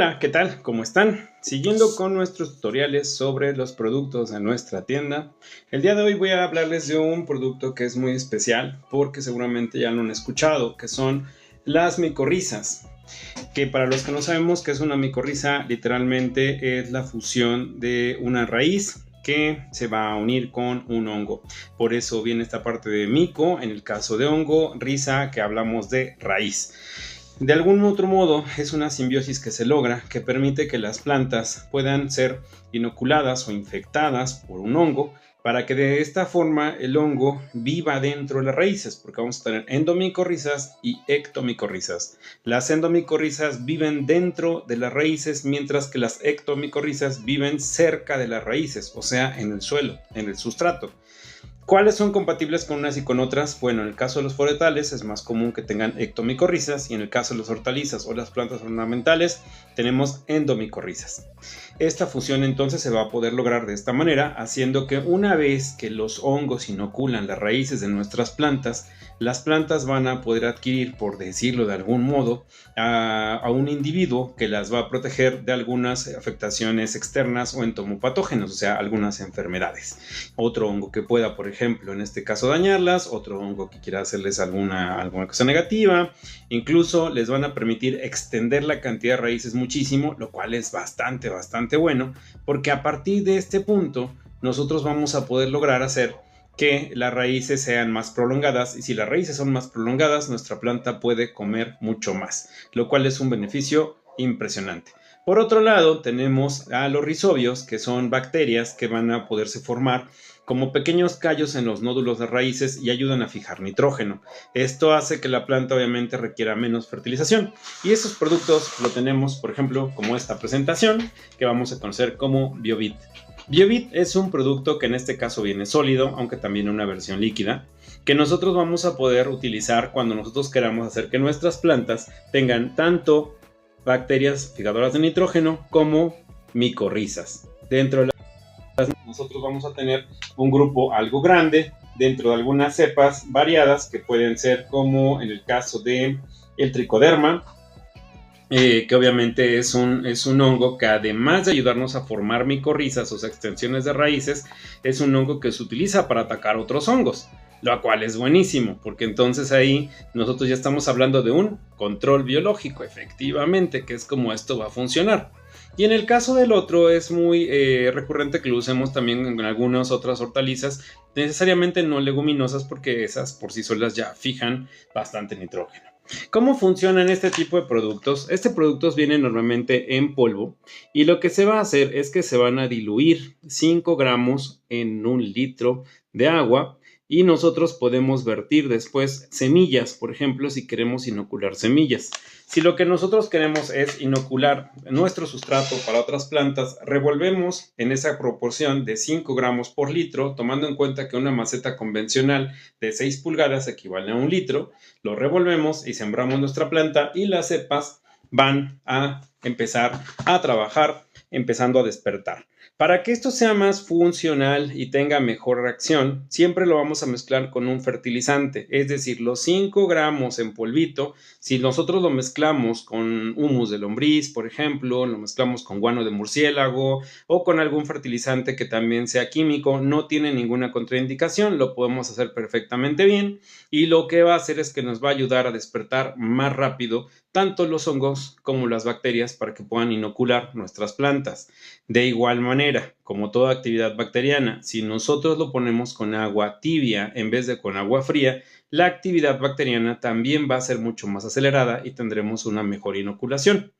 Hola, ¿qué tal? ¿Cómo están? Siguiendo con nuestros tutoriales sobre los productos de nuestra tienda, el día de hoy voy a hablarles de un producto que es muy especial porque seguramente ya lo han escuchado, que son las micorrizas. Que para los que no sabemos qué es una micorriza, literalmente es la fusión de una raíz que se va a unir con un hongo. Por eso viene esta parte de mico, en el caso de hongo, risa, que hablamos de raíz. De algún otro modo es una simbiosis que se logra que permite que las plantas puedan ser inoculadas o infectadas por un hongo para que de esta forma el hongo viva dentro de las raíces, porque vamos a tener endomicorrizas y ectomicorrizas. Las endomicorrizas viven dentro de las raíces, mientras que las ectomicorrizas viven cerca de las raíces, o sea, en el suelo, en el sustrato. ¿Cuáles son compatibles con unas y con otras? Bueno, en el caso de los foretales es más común que tengan ectomicorrizas y en el caso de las hortalizas o las plantas ornamentales tenemos endomicorrizas. Esta fusión entonces se va a poder lograr de esta manera, haciendo que una vez que los hongos inoculan las raíces de nuestras plantas, las plantas van a poder adquirir, por decirlo de algún modo, a un individuo que las va a proteger de algunas afectaciones externas o entomopatógenos, o sea, algunas enfermedades. Otro hongo que pueda, por ejemplo, en este caso dañarlas, otro hongo que quiera hacerles alguna cosa negativa, incluso les van a permitir extender la cantidad de raíces muchísimo, lo cual es bastante bueno, porque a partir de este punto nosotros vamos a poder lograr hacer que las raíces sean más prolongadas, y si las raíces son más prolongadas, nuestra planta puede comer mucho más, lo cual es un beneficio impresionante. Por otro lado, tenemos a los rizobios, que son bacterias que van a poderse formar como pequeños callos en los nódulos de raíces y ayudan a fijar nitrógeno. Esto hace que la planta obviamente requiera menos fertilización, y esos productos lo tenemos, por ejemplo, como esta presentación que vamos a conocer como BioVit. BioVit es un producto que en este caso viene sólido, aunque también una versión líquida, que nosotros vamos a poder utilizar cuando nosotros queramos hacer que nuestras plantas tengan tanto bacterias fijadoras de nitrógeno como micorrizas. Dentro de nosotros vamos a tener un grupo algo grande dentro de algunas cepas variadas que pueden ser, como en el caso de el tricoderma, que obviamente es un hongo que, además de ayudarnos a formar micorrizas, o sea, extensiones de raíces, es un hongo que se utiliza para atacar otros hongos, lo cual es buenísimo, porque entonces ahí nosotros ya estamos hablando de un control biológico, efectivamente, que es como esto va a funcionar. Y en el caso del otro es muy recurrente que lo usemos también en algunas otras hortalizas, necesariamente no leguminosas, porque esas por sí solas ya fijan bastante nitrógeno. ¿Cómo funcionan este tipo de productos? Este productos vienen normalmente en polvo, y lo que se va a hacer es que se van a diluir 5 gramos en 1 litro de agua, y nosotros podemos vertir después semillas, por ejemplo, si queremos inocular semillas. Si lo que nosotros queremos es inocular nuestro sustrato para otras plantas, revolvemos en esa proporción de 5 gramos por litro, tomando en cuenta que una maceta convencional de 6 pulgadas equivale a 1 litro, lo revolvemos y sembramos nuestra planta, y las cepas van a empezar a trabajar, empezando a despertar. Para que esto sea más funcional y tenga mejor reacción, siempre lo vamos a mezclar con un fertilizante, es decir, los 5 gramos en polvito, si nosotros lo mezclamos con humus de lombriz, por ejemplo, lo mezclamos con guano de murciélago o con algún fertilizante que también sea químico, no tiene ninguna contraindicación, lo podemos hacer perfectamente bien, y lo que va a hacer es que nos va a ayudar a despertar más rápido tanto los hongos como las bacterias para que puedan inocular nuestras plantas. De igual manera, como toda actividad bacteriana, si nosotros lo ponemos con agua tibia en vez de con agua fría, la actividad bacteriana también va a ser mucho más acelerada y tendremos una mejor inoculación.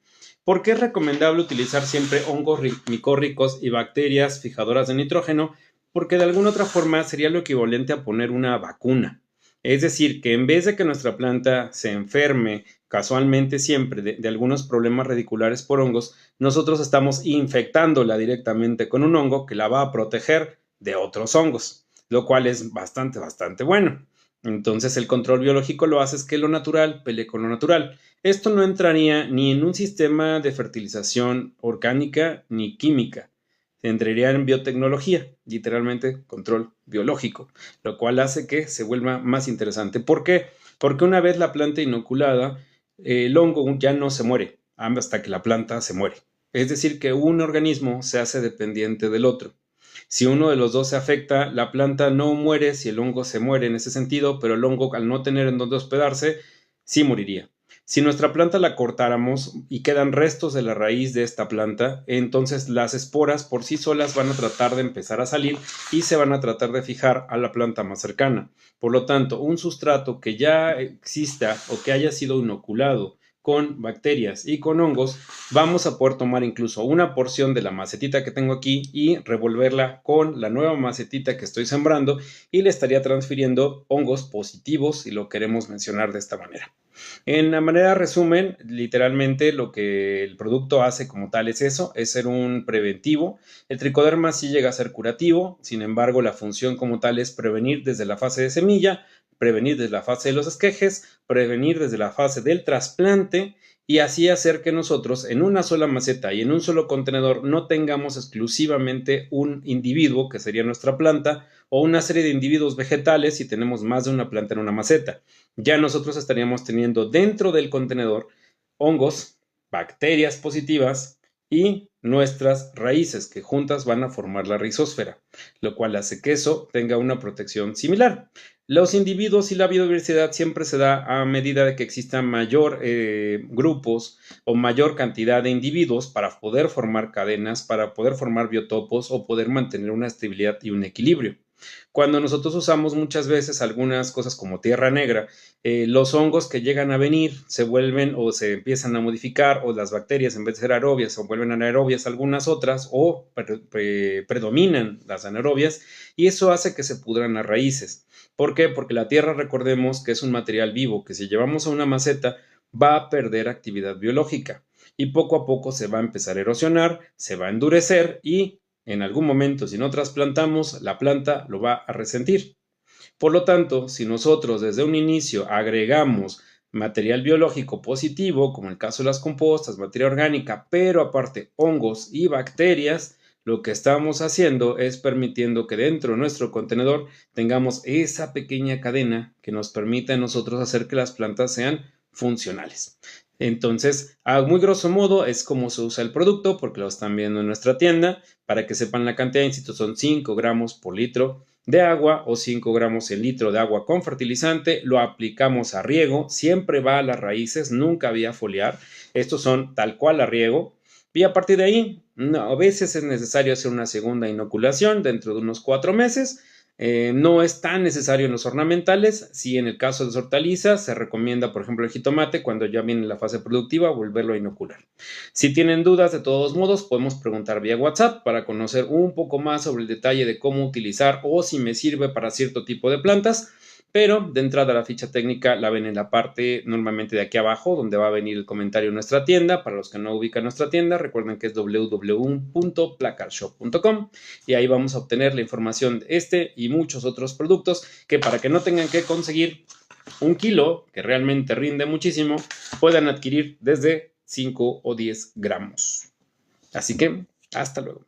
¿Por qué es recomendable utilizar siempre hongos micórricos y bacterias fijadoras de nitrógeno? Porque de alguna otra forma sería lo equivalente a poner una vacuna. Es decir, que en vez de que nuestra planta se enferme casualmente siempre de algunos problemas radiculares por hongos, nosotros estamos infectándola directamente con un hongo que la va a proteger de otros hongos, lo cual es bastante bueno. Entonces el control biológico lo hace es que lo natural pelee con lo natural. Esto no entraría ni en un sistema de fertilización orgánica ni química. Entraría en biotecnología, literalmente control biológico, lo cual hace que se vuelva más interesante. ¿Por qué? Porque una vez la planta inoculada, el hongo ya no se muere. hasta que la planta se muere. Es decir, que un organismo se hace dependiente del otro. Si uno de los dos se afecta, la planta no muere si el hongo se muere en ese sentido, pero el hongo, al no tener en dónde hospedarse, sí moriría. Si nuestra planta la cortáramos y quedan restos de la raíz de esta planta, entonces las esporas por sí solas van a tratar de empezar a salir y se van a tratar de fijar a la planta más cercana. Por lo tanto, un sustrato que ya exista o que haya sido inoculado con bacterias y con hongos, vamos a poder tomar incluso una porción de la macetita que tengo aquí y revolverla con la nueva macetita que estoy sembrando y le estaría transfiriendo hongos positivos, si lo queremos mencionar de esta manera. En la manera resumen, literalmente lo que el producto hace como tal es eso, es ser un preventivo. El tricoderma sí llega a ser curativo, sin embargo la función como tal es prevenir desde la fase de semilla, prevenir desde la fase de los esquejes, prevenir desde la fase del trasplante y así hacer que nosotros en una sola maceta y en un solo contenedor no tengamos exclusivamente un individuo, que sería nuestra planta, o una serie de individuos vegetales si tenemos más de una planta en una maceta. Ya nosotros estaríamos teniendo dentro del contenedor hongos, bacterias positivas y nuestras raíces que juntas van a formar la rizósfera, lo cual hace que eso tenga una protección similar. Los individuos y la biodiversidad siempre se da a medida de que existan mayor grupos o mayor cantidad de individuos para poder formar cadenas, para poder formar biotopos o poder mantener una estabilidad y un equilibrio. Cuando nosotros usamos muchas veces algunas cosas como tierra negra, los hongos que llegan a venir se vuelven o se empiezan a modificar, o las bacterias en vez de ser aerobias se vuelven anaerobias algunas otras, o predominan las anaerobias, y eso hace que se pudran las raíces. ¿Por qué? Porque la tierra, recordemos que es un material vivo que si llevamos a una maceta va a perder actividad biológica y poco a poco se va a empezar a erosionar, se va a endurecer y en algún momento, si no trasplantamos, la planta lo va a resentir. Por lo tanto, si nosotros desde un inicio agregamos material biológico positivo, como el caso de las compostas, materia orgánica, pero aparte hongos y bacterias, lo que estamos haciendo es permitiendo que dentro de nuestro contenedor tengamos esa pequeña cadena que nos permite a nosotros hacer que las plantas sean funcionales. Entonces, a muy grosso modo es como se usa el producto, porque lo están viendo en nuestra tienda. Para que sepan la cantidad, insisto, son 5 gramos por litro de agua o 5 gramos el litro de agua con fertilizante. Lo aplicamos a riego, siempre va a las raíces, nunca vía foliar. Estos son tal cual a riego. Y a partir de ahí, a veces es necesario hacer una segunda inoculación dentro de unos 4 meses. No es tan necesario en los ornamentales. Si en el caso de las hortalizas se recomienda, por ejemplo, el jitomate, cuando ya viene la fase productiva, volverlo a inocular. Si tienen dudas, de todos modos, podemos preguntar vía WhatsApp para conocer un poco más sobre el detalle de cómo utilizar o si me sirve para cierto tipo de plantas. Pero de entrada la ficha técnica la ven en la parte normalmente de aquí abajo, donde va a venir el comentario de nuestra tienda. Para los que no ubican nuestra tienda, recuerden que es www.placardshop.com y ahí vamos a obtener la información de este y muchos otros productos que, para que no tengan que conseguir 1 kilo, que realmente rinde muchísimo, puedan adquirir desde 5 o 10 gramos. Así que, hasta luego.